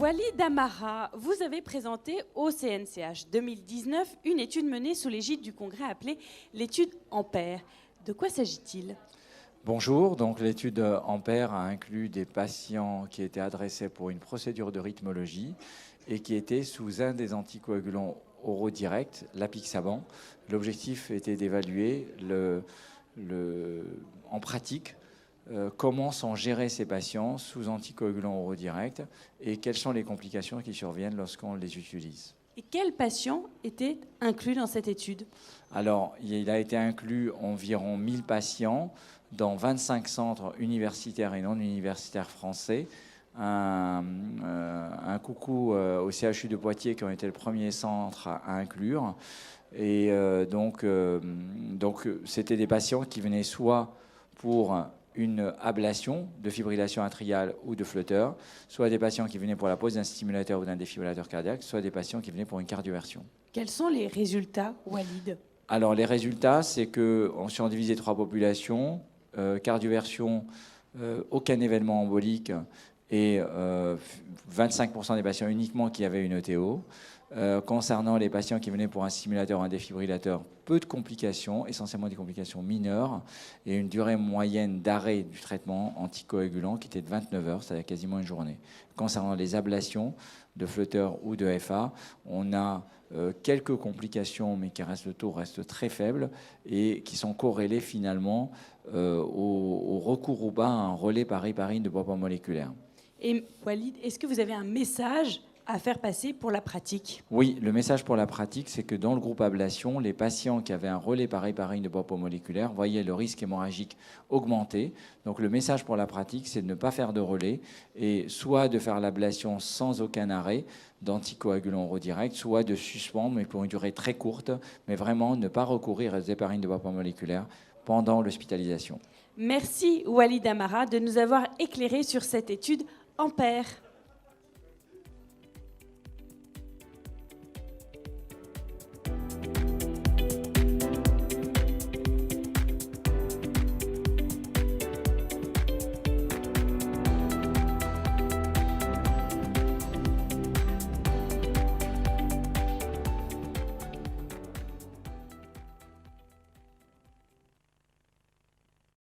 Walid Amara, vous avez présenté au CNCH 2019 une étude menée sous l'égide du Congrès appelée l'étude Ampère. De quoi s'agit-il ? Bonjour, donc l'étude Ampère a inclus des patients qui étaient adressés pour une procédure de rythmologie et qui étaient sous un des anticoagulants oraux directs, l'apixaban. L'objectif était d'évaluer en pratique comment sont gérés ces patients sous anticoagulants oraux directs et quelles sont les complications qui surviennent lorsqu'on les utilise. Et quels patients étaient inclus dans cette étude ? Alors, il a été inclus environ 1000 patients dans 25 centres universitaires et non universitaires français. Un coucou au CHU de Poitiers qui ont été le premier centre à inclure. Et donc c'était des patients qui venaient soit pour une ablation de fibrillation atriale ou de flotteur, soit des patients qui venaient pour la pose d'un stimulateur ou d'un défibrillateur cardiaque, soit des patients qui venaient pour une cardioversion. Quels sont les résultats, Walid ? Alors, les résultats, c'est qu'on s'est divisé 3 populations, cardioversion, aucun événement embolique et 25% des patients uniquement qui avaient une ETO. Concernant les patients qui venaient pour un stimulateur ou un défibrillateur, peu de complications, essentiellement des complications mineures, et une durée moyenne d'arrêt du traitement anticoagulant qui était de 29 heures, c'est-à-dire quasiment une journée. Concernant les ablations de flotteur ou de FA, on a quelques complications, mais le taux reste très faible, et qui sont corrélées finalement au recours ou pas à un relais par héparine de poids moléculaire. Et Walid, est-ce que vous avez un message à faire passer pour la pratique? Oui, le message pour la pratique, c'est que dans le groupe ablation, les patients qui avaient un relais par héparine de poids moléculaire voyaient le risque hémorragique augmenter. Donc le message pour la pratique, c'est de ne pas faire de relais et soit de faire l'ablation sans aucun arrêt d'anticoagulants oraux directs, soit de suspendre, mais pour une durée très courte, mais vraiment ne pas recourir aux héparines de poids moléculaire pendant l'hospitalisation. Merci Walid Amara de nous avoir éclairé sur cette étude Ampère.